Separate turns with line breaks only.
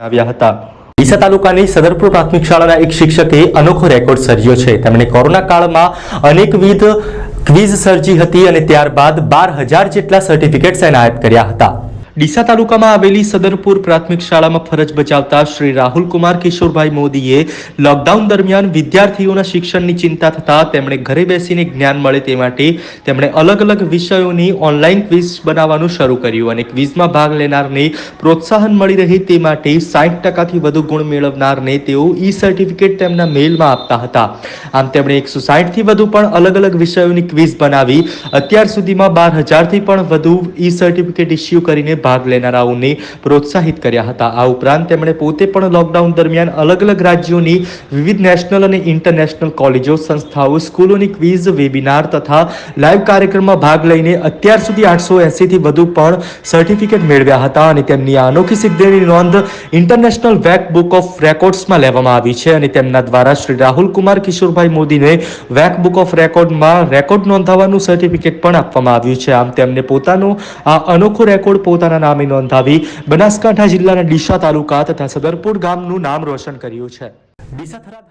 આવ્યા હતા। ડીસા તાલુકાની સદરપુર પ્રાથમિક શાળાના એક શિક્ષકે અનોખો રેકોર્ડ સર્જ્યો છે। તેમણે કોરોના કાળમાં અનેકવિધ ક્વિઝ સર્જી હતી અને ત્યારબાદ 12,000 જેટલા સર્ટિફિકેટ્સ એનાયત કર્યા હતા। ડીસા તાલુકામાં આવેલી સદરપુર પ્રાથમિક શાળામાં ફરજ બજાવતા શ્રી રાહુલ કુમાર કિશોરભાઈ મોદીએ લોકડાઉન દરમિયાન વિદ્યાર્થીઓના શિક્ષણની ચિંતા થતા તેમણે ઘરે બેસીને જ્ઞાન મળે તે માટે તેમણે અલગ અલગ વિષયોની ઓનલાઈન ક્વિઝ બનાવવાનું શરૂ કર્યું અને ક્વિઝમાં ભાગ લેનારને પ્રોત્સાહન મળી રહે તે માટે 60% વધુ ગુણ મેળવનારને તેઓ ઈ સર્ટિફિકેટ તેમના મેલમાં આપતા હતા। આમ તેમણે 160 થી વધુ પણ અલગ અલગ વિષયોની ક્વિઝ બનાવી અત્યાર સુધીમાં 12,000 થી પણ વધુ ઈ સર્ટિફિકેટ ઇસ્યુ કરીને ભાગ લેનારાઓને પ્રોત્સાહિત કર્યા હતા। આ ઉપરાંત તેમણે પોતે પણ લોકડાઉન દરમિયાન અલગ અલગ રાજ્યોની વિવિધ નેશનલ અને ઇન્ટરનેશનલ કોલેજો, સંસ્થાઓ, સ્કૂલોની ક્વિઝ, વેબિનાર તથા લાઈવ કાર્યક્રમમાં ભાગ લઈને અત્યાર સુધી 880 થી વધુ પણ સર્ટિફિકેટ મેળવ્યા હતા અને તેમની આ અનોખી સિદ્ધિની નોંધ ઇન્ટરનેશનલ વેક બુક ઓફ રેકોર્ડ્સમાં લેવામાં આવી છે અને તેમના દ્વારા શ્રી રાહુલ કુમાર કિશોરભાઈ મોદીને વેક બુક ઓફ રેકોર્ડમાં રેકોર્ડ નોંધાવવાનું સર્ટિફિકેટ પણ આપવામાં આવ્યું છે। આમ તેમને પોતાનો આ અનોખો રેકોર્ડ પોતાના નામે નોંધાવી બનાસકાંઠા જિલ્લાના ડીસા તાલુકા તથા સદરપુર ગામનું નામ રોશન કર્યું છે। ડીસા થરાદ